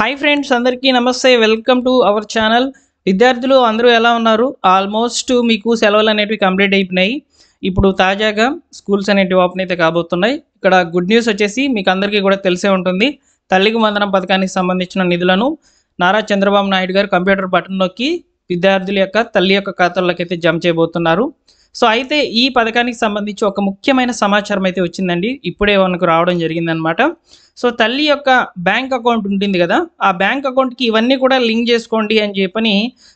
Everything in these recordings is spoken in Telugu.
హాయ్ ఫ్రెండ్స్, అందరికీ నమస్తే. Welcome to our channel. విద్యార్థులు అందరూ ఎలా ఉన్నారు? ఆల్మోస్ట్ మీకు సెలవులు అనేటివి కంప్లీట్ అయిపోయినాయి. ఇప్పుడు తాజాగా స్కూల్స్ అనేటివి ఓపెన్ అయితే కాబోతున్నాయి. ఇక్కడ గుడ్ న్యూస్ వచ్చేసి మీకు అందరికీ కూడా తెలిసే ఉంటుంది. తల్లికి వందనం పథకానికి సంబంధించిన నిధులను నారా చంద్రబాబు నాయుడు గారు కంప్యూటర్ బటన్ నొక్కి విద్యార్థుల యొక్క తల్లి యొక్క ఖాతాల్లోకి అయితే జమ చేయబోతున్నారు. సో అయితే ఈ పథకానికి సంబంధించి ఒక ముఖ్యమైన సమాచారం అయితే వచ్చిందండి. ఇప్పుడే మనకు రావడం జరిగిందనమాట. సో తల్లి యొక్క బ్యాంక్ అకౌంట్ ఉంటుంది కదా, ఆ బ్యాంక్ అకౌంట్కి ఇవన్నీ కూడా లింక్ చేసుకోండి అని చెప్పని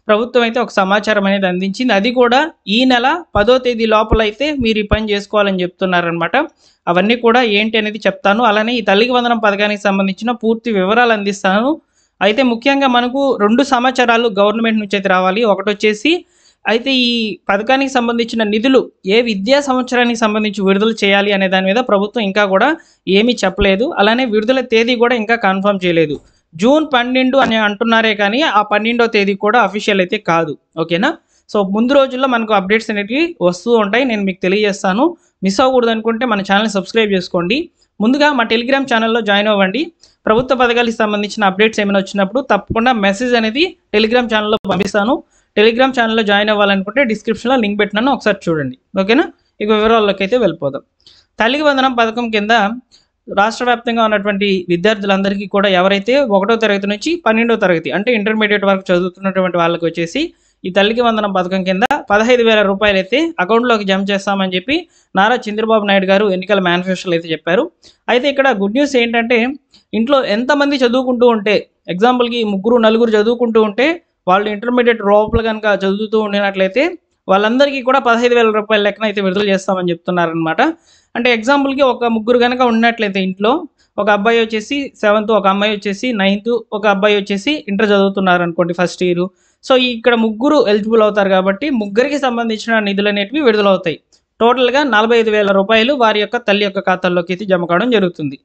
ప్రభుత్వం అయితే ఒక సమాచారం అనేది అందించింది. అది కూడా ఈ నెల 10వ తేదీ లోపల అయితే మీరు ఈ పని చేసుకోవాలని చెప్తున్నారనమాట. అవన్నీ కూడా ఏంటి అనేది చెప్తాను. అలానే ఈ తల్లికి వందనం పథకానికి సంబంధించిన పూర్తి వివరాలు అందిస్తాను. అయితే ముఖ్యంగా మనకు 2 సమాచారాలు గవర్నమెంట్ నుంచి అయితే రావాలి. ఒకటి వచ్చేసి అయితే ఈ పథకానికి సంబంధించిన నిధులు ఏ విద్యా సంవత్సరానికి సంబంధించి విడుదల చేయాలి అనే దాని మీద ప్రభుత్వం ఇంకా కూడా ఏమీ చెప్పలేదు. అలానే విడుదల తేదీ కూడా ఇంకా కన్ఫర్మ్ చేయలేదు. జూన్ 12 అని అంటున్నారే కానీ ఆ 12వ తేదీ కూడా అఫీషియల్ అయితే కాదు. ఓకేనా? సో ముందు రోజుల్లో మనకు అప్డేట్స్ అనేవి వస్తూ ఉంటాయి. నేను మీకు తెలియజేస్తాను. మిస్ అవ్వకూడదు అనుకుంటే మన ఛానల్ని సబ్స్క్రైబ్ చేసుకోండి. ముందుగా మా టెలిగ్రామ్ ఛానల్లో జాయిన్ అవ్వండి. ప్రభుత్వ పథకాలకు సంబంధించిన అప్డేట్స్ ఏమైనా వచ్చినప్పుడు తప్పకుండా మెసేజ్ అనేది టెలిగ్రామ్ ఛానల్లో పంపిస్తాను. టెలిగ్రామ్ ఛానల్లో జాయిన్ అవ్వాలనుకుంటే డిస్క్రిప్షన్లో లింక్ పెట్టినాను, ఒకసారి చూడండి. ఓకేనా? ఇక వివరాల్లోకి అయితే వెళ్ళిపోదాం. తల్లికి వందనం పథకం కింద రాష్ట్ర వ్యాప్తంగా ఉన్నటువంటి విద్యార్థులందరికీ కూడా ఎవరైతే 1వ తరగతి నుంచి 12వ తరగతి అంటే ఇంటర్మీడియట్ వరకు చదువుతున్నటువంటి వాళ్ళకి వచ్చేసి ఈ తల్లికి వందనం పథకం కింద 15,000 రూపాయలు అయితే అకౌంట్లోకి జమ చేస్తామని చెప్పి నారా చంద్రబాబు నాయుడు గారు ఎన్నికల మేనిఫెస్టోలో అయితే చెప్పారు. అయితే ఇక్కడ గుడ్ న్యూస్ ఏంటంటే, ఇంట్లో ఎంతమంది చదువుకుంటూ ఉంటే, ఎగ్జాంపుల్కి 3, 4 చదువుకుంటూ ఉంటే, వాళ్ళు ఇంటర్మీడియట్ లోపల కనుక చదువుతూ ఉండినట్లయితే వాళ్ళందరికీ కూడా 15,000 రూపాయల లెక్కన అయితే విడుదల చేస్తామని చెప్తున్నారనమాట. అంటే ఎగ్జాంపుల్కి ఒక 3 కనుక ఉన్నట్లయితే ఇంట్లో, ఒక అబ్బాయి వచ్చేసి 7th, ఒక అమ్మాయి వచ్చేసి 9th, ఒక అబ్బాయి వచ్చేసి ఇంటర్ చదువుతున్నారు అనుకోండి, ఫస్ట్ ఇయర్. సో ఇక్కడ 3 ఎలిజిబుల్ అవుతారు కాబట్టి ముగ్గురికి సంబంధించిన నిధులు అనేటివి విడుదలవుతాయి. టోటల్గా 45,000 రూపాయలు వారి యొక్క తల్లి యొక్క ఖాతాల్లోకి అయితే జమ కావడం జరుగుతుంది.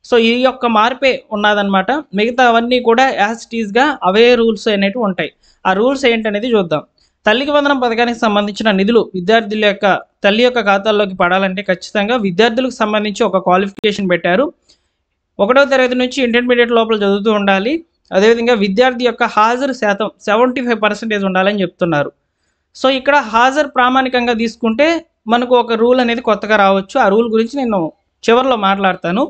సో ఈ యొక్క మార్పే ఉన్నదనమాట. మిగతా అవన్నీ కూడా యాజ్ ఇట్ ఈస్గా అవే రూల్స్ అనేవి ఉంటాయి. ఆ రూల్స్ ఏంటనేది చూద్దాం. తల్లికి వందనం పథకానికి సంబంధించిన నిధులు విద్యార్థుల యొక్క తల్లి యొక్క ఖాతాల్లోకి పడాలంటే ఖచ్చితంగా విద్యార్థులకు సంబంధించి ఒక క్వాలిఫికేషన్ పెట్టారు. 1వ తరగతి నుంచి ఇంటర్మీడియట్ లోపల చదువుతూ ఉండాలి. అదేవిధంగా విద్యార్థి యొక్క హాజరు శాతం 75% ఉండాలని చెప్తున్నారు. సో ఇక్కడ హాజరు ప్రామాణికంగా తీసుకుంటే మనకు ఒక రూల్ అనేది కొత్తగా రావచ్చు. ఆ రూల్ గురించి నేను చివరిలో మాట్లాడతాను.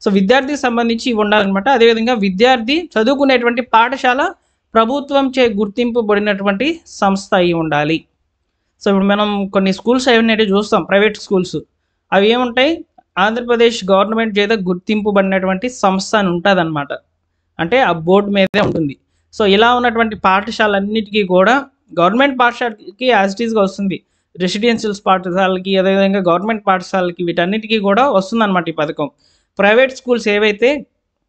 సో విద్యార్థికి సంబంధించి ఇవి ఉండాలన్నమాట. అదేవిధంగా విద్యార్థి చదువుకునేటువంటి పాఠశాల ప్రభుత్వంచే గుర్తింపబడినటువంటి సంస్థ అయి ఉండాలి. సో ఇప్పుడు మనం కొన్ని స్కూల్స్ ఏమైనా చూస్తాం, ప్రైవేట్ స్కూల్స్. అవి ఏముంటాయి? ఆంధ్రప్రదేశ్ గవర్నమెంట్ చేత గుర్తింపబడినటువంటి సంస్థ అని ఉంటుంది అనమాట. అంటే ఆ బోర్డు మీదే ఉంటుంది. సో ఇలా ఉన్నటువంటి పాఠశాలన్నిటికీ కూడా గవర్నమెంట్ పాఠశాలకి యాజ్ ఇట్ ఈస్గా వస్తుంది. రెసిడెన్షియల్స్ పాఠశాలకి, అదేవిధంగా గవర్నమెంట్ పాఠశాలకి, వీటన్నిటికీ కూడా వస్తుందన్నమాట ఈ పథకం. ప్రైవేట్ స్కూల్స్ ఏవైతే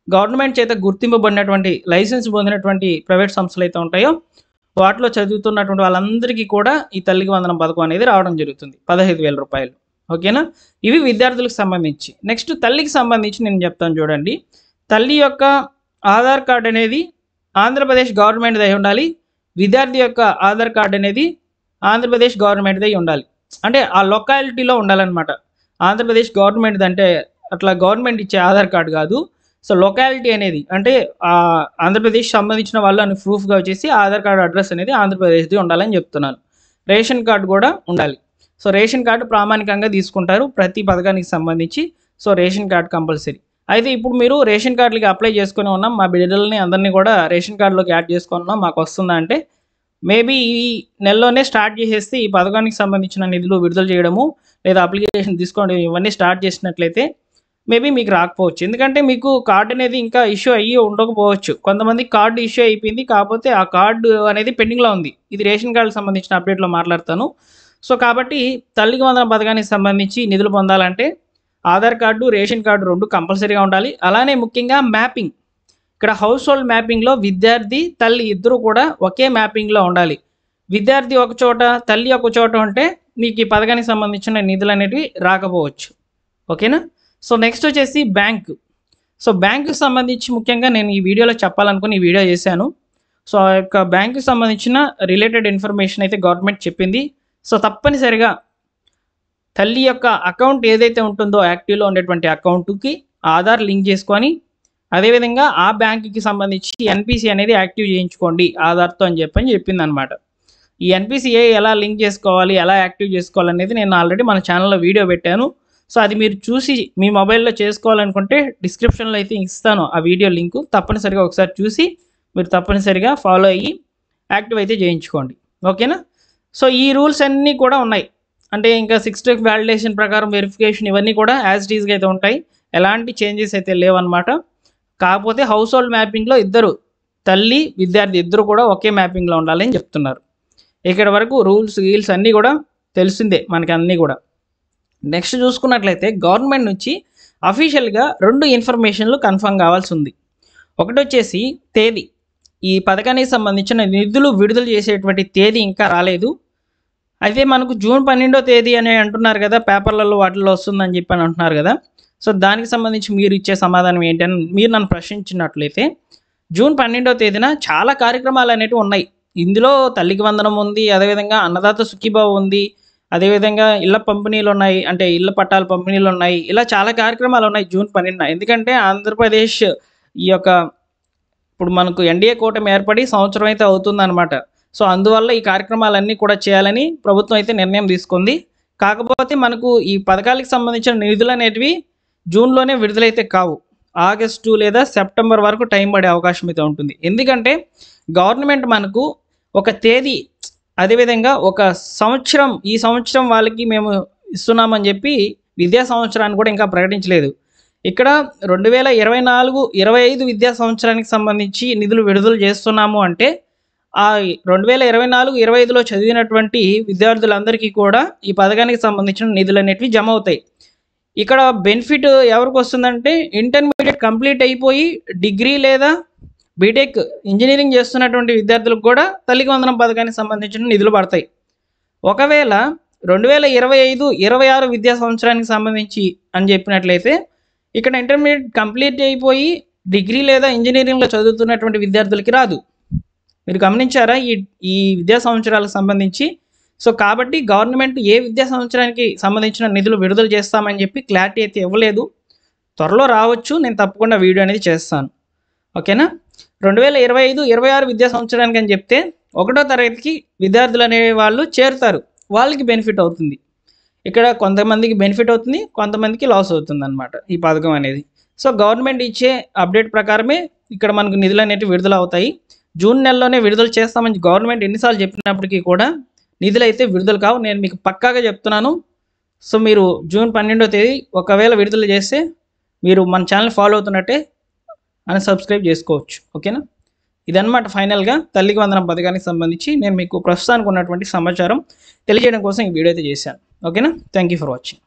గవర్నమెంట్ చేత గుర్తింపబడినటువంటి లైసెన్స్ పొందినటువంటి ప్రైవేట్ సంస్థలు అయితే ఉంటాయో వాటిలో చదువుతున్నటువంటి వాళ్ళందరికీ కూడా ఈ తల్లికి వందనం పథకం అనేది రావడం జరుగుతుంది. 15,000 రూపాయలు. ఓకేనా? ఇవి విద్యార్థులకు సంబంధించి. నెక్స్ట్ తల్లికి సంబంధించి నేను చెప్తాను చూడండి. తల్లి యొక్క ఆధార్ కార్డు అనేది ఆంధ్రప్రదేశ్ గవర్నమెంట్ది అయి ఉండాలి. విద్యార్థి యొక్క ఆధార్ కార్డు అనేది ఆంధ్రప్రదేశ్ గవర్నమెంట్ది అయి ఉండాలి. అంటే ఆ లొకాలిటీలో ఉండాలన్నమాట. ఆంధ్రప్రదేశ్ గవర్నమెంట్ది అంటే అట్లా గవర్నమెంట్ ఇచ్చే ఆధార్ కార్డు కాదు. సో లొకాలిటీ అనేది అంటే ఆంధ్రప్రదేశ్ సంబంధించిన వాళ్ళు అని ప్రూఫ్గా వచ్చేసి ఆధార్ కార్డు అడ్రస్ అనేది ఆంధ్రప్రదేశ్ది ఉండాలని చెప్తున్నాను. రేషన్ కార్డు కూడా ఉండాలి. సో రేషన్ కార్డు ప్రామాణికంగా తీసుకుంటారు ప్రతి పథకానికి సంబంధించి. So ration card compulsory. అయితే ఇప్పుడు మీరు రేషన్ కార్డులకి అప్లై చేసుకుని ఉన్నాం, మా బిడ్డలని అందరినీ కూడా రేషన్ కార్డులోకి యాడ్ చేసుకున్నాం, మాకు వస్తుందా అంటే మేబీ ఈ నెలలోనే స్టార్ట్ చేసేస్తే ఈ పథకానికి సంబంధించిన నిధులు విడుదల చేయడము లేదా అప్లికేషన్ తీసుకోవడం ఇవన్నీ స్టార్ట్ చేసినట్లయితే మేబీ మీకు రాకపోవచ్చు. ఎందుకంటే మీకు కార్డు అనేది ఇంకా ఇష్యూ అయ్యి ఉండకపోవచ్చు. కొంతమంది కార్డు ఇష్యూ అయిపోయింది, కాకపోతే ఆ కార్డు అనేది పెండింగ్లో ఉంది. ఇది రేషన్ కార్డుకి సంబంధించిన అప్డేట్లో మాట్లాడతాను. సో కాబట్టి తల్లికి వందనం పథకానికి సంబంధించి నిధులు పొందాలంటే ఆధార్ కార్డు, రేషన్ కార్డు 2 కంపల్సరీగా ఉండాలి. అలానే ముఖ్యంగా మ్యాపింగ్. ఇక్కడ హౌస్ హోల్డ్ మ్యాపింగ్లో విద్యార్థి, తల్లి ఇద్దరు కూడా ఒకే మ్యాపింగ్లో ఉండాలి. విద్యార్థి ఒక చోట, తల్లి ఒక చోట ఉంటే మీకు ఈ పథకానికి సంబంధించిన నిధులు అనేవి రాకపోవచ్చు. ఓకేనా? సో నెక్స్ట్ వచ్చేసి బ్యాంకు. సో బ్యాంకుకి సంబంధించి ముఖ్యంగా నేను ఈ వీడియోలో చెప్పాలనుకుని ఈ వీడియో చేశాను. సో ఆ యొక్క బ్యాంకుకి సంబంధించిన రిలేటెడ్ ఇన్ఫర్మేషన్ అయితే గవర్నమెంట్ చెప్పింది. సో తప్పనిసరిగా తల్లి యొక్క అకౌంట్ ఏదైతే ఉంటుందో యాక్టివ్లో ఉండేటువంటి అకౌంట్కి ఆధార్ లింక్ చేసుకొని అదేవిధంగా ఆ బ్యాంక్కి సంబంధించి ఎన్పిసి అనేది యాక్టివ్ చేయించుకోండి ఆధార్తో అని చెప్పింది అనమాట. ఈ ఎన్పిసిఐ ఎలా లింక్ చేసుకోవాలి, ఎలా యాక్టివ్ చేసుకోవాలనేది నేను ఆల్రెడీ మన ఛానల్లో వీడియో పెట్టాను. సో అది మీరు చూసి మీ మొబైల్లో చేసుకోవాలనుకుంటే డిస్క్రిప్షన్లో అయితే ఇస్తాను ఆ వీడియో లింకు. తప్పనిసరిగా ఒకసారి చూసి మీరు తప్పనిసరిగా ఫాలో అయ్యి యాక్టివ్ అయితే చేయించుకోండి. ఓకేనా? సో ఈ రూల్స్ అన్నీ కూడా ఉన్నాయి. అంటే ఇంకా 6 స్టెప్ వ్యాలిడేషన్ ప్రకారం వెరిఫికేషన్ ఇవన్నీ కూడా యాజ్ ఇట్ ఈజ్గా అయితే ఉంటాయి. ఎలాంటి చేంజెస్ అయితే లేవన్నమాట. కాకపోతే హౌస్ హోల్డ్ మ్యాపింగ్లో ఇద్దరు తల్లి విద్యార్థి ఇద్దరు కూడా ఒకే మ్యాపింగ్లో ఉండాలని చెప్తున్నారు. ఇక్కడ వరకు రూల్స్ గీల్స్ అన్నీ కూడా తెలిసిందే మనకి అన్నీ కూడా. నెక్స్ట్ చూసుకున్నట్లయితే గవర్నమెంట్ నుంచి అఫీషియల్గా 2 ఇన్ఫర్మేషన్లు కన్ఫర్మ్ కావాల్సి ఉంది. ఒకటి వచ్చేసి తేదీ, ఈ పథకానికి సంబంధించిన నిధులు విడుదల చేసేటువంటి తేదీ ఇంకా రాలేదు. అయితే మనకు జూన్ 12వ తేదీ అని అంటున్నారు కదా, పేపర్లలో వాటిల్లో వస్తుందని చెప్పి అంటున్నారు కదా. సో దానికి సంబంధించి మీరు ఇచ్చే సమాధానం ఏంటని మీరు నన్ను ప్రశ్నించినట్లయితే, జూన్ 12వ తేదీన చాలా కార్యక్రమాలు అనేవి ఉన్నాయి. ఇందులో తల్లికి వందనం ఉంది, అదేవిధంగా అన్నదాత సుఖీభావ ఉంది, అదేవిధంగా ఇళ్ల పంపిణీలు ఉన్నాయి, అంటే ఇళ్ల పట్టాల పంపిణీలు ఉన్నాయి. ఇలా చాలా కార్యక్రమాలు ఉన్నాయి జూన్ 12న. ఎందుకంటే ఆంధ్రప్రదేశ్ ఈ యొక్క ఇప్పుడు మనకు ఎన్డీఏ కూటమి ఏర్పడి సంవత్సరం అయితే అవుతుందన్నమాట. సో అందువల్ల ఈ కార్యక్రమాలన్నీ కూడా చేయాలని ప్రభుత్వం అయితే నిర్ణయం తీసుకుంది. కాకపోతే మనకు ఈ పథకాలకు సంబంధించిన నిధులు అనేటివి జూన్లోనే విడుదలైతే కావు. ఆగస్టు లేదా సెప్టెంబర్ వరకు టైం పడే అవకాశం అయితే ఉంటుంది. ఎందుకంటే గవర్నమెంట్ మనకు ఒక తేదీ, అదేవిధంగా ఒక సంవత్సరం, ఈ సంవత్సరం వాళ్ళకి మేము ఇస్తున్నామని చెప్పి విద్యా సంవత్సరాన్ని కూడా ఇంకా ప్రకటించలేదు. ఇక్కడ 2024-25 విద్యా సంవత్సరానికి సంబంధించి నిధులు విడుదల చేస్తున్నాము అంటే ఆ 2024-25లో చదివినటువంటి విద్యార్థులందరికీ కూడా ఈ పథకానికి సంబంధించిన నిధులు అనేటివి జమ అవుతాయి. ఇక్కడ బెనిఫిట్ ఎవరికి వస్తుందంటే ఇంటర్మీడియట్ కంప్లీట్ అయిపోయి డిగ్రీ లేదా బీటెక్ ఇంజనీరింగ్ చేస్తున్నటువంటి విద్యార్థులకు కూడా తల్లికి వందనం పథకానికి సంబంధించిన నిధులు పడతాయి. ఒకవేళ 2025-26 విద్యా సంవత్సరానికి సంబంధించి అని చెప్పినట్లయితే ఇక్కడ ఇంటర్మీడియట్ కంప్లీట్ అయిపోయి డిగ్రీ లేదా ఇంజనీరింగ్లో చదువుతున్నటువంటి విద్యార్థులకి రాదు. మీరు గమనించారా ఈ విద్యా సంవత్సరాలకు సంబంధించి? సో కాబట్టి గవర్నమెంట్ ఏ విద్యా సంవత్సరానికి సంబంధించిన నిధులు విడుదల చేస్తామని చెప్పి క్లారిటీ అయితే ఇవ్వలేదు. త్వరలో రావచ్చు, నేను తప్పకుండా వీడియో అనేది చేస్తాను. ఓకేనా? 2025-26 విద్యా సంవత్సరానికి అని చెప్తే 1వ తరగతికి విద్యార్థులు అనే వాళ్ళు చేరుతారు, వాళ్ళకి బెనిఫిట్ అవుతుంది. ఇక్కడ కొంతమందికి బెనిఫిట్ అవుతుంది, కొంతమందికి లాస్ అవుతుంది అన్నమాట ఈ పథకం అనేది. సో గవర్నమెంట్ ఇచ్చే అప్డేట్ ప్రకారమే ఇక్కడ మనకు నిధులు అనేవి విడుదల అవుతాయి. జూన్ నెలలోనే విడుదల చేస్తామని గవర్నమెంట్ ఎన్నిసార్లు చెప్పినప్పటికీ కూడా నిధులు అయితే విడుదల కావు. నేను మీకు పక్కాగా చెప్తున్నాను. సో మీరు జూన్ 12వ తేదీ ఒకవేళ విడుదల చేస్తే మీరు మన ఛానల్ ఫాలో అవుతున్నట్టే అని సబ్స్క్రైబ్ చేసుకోవచ్చు. ఓకేనా? ఇదన్నమాట ఫైనల్గా తల్లికి వందనం పథకానికి సంబంధించి నేను మీకు ప్రస్తుతానికి ఉన్నటువంటి సమాచారం తెలియజేయడం కోసం ఈ వీడియో అయితే చేశాను. ఓకేనా? Thank you for watching.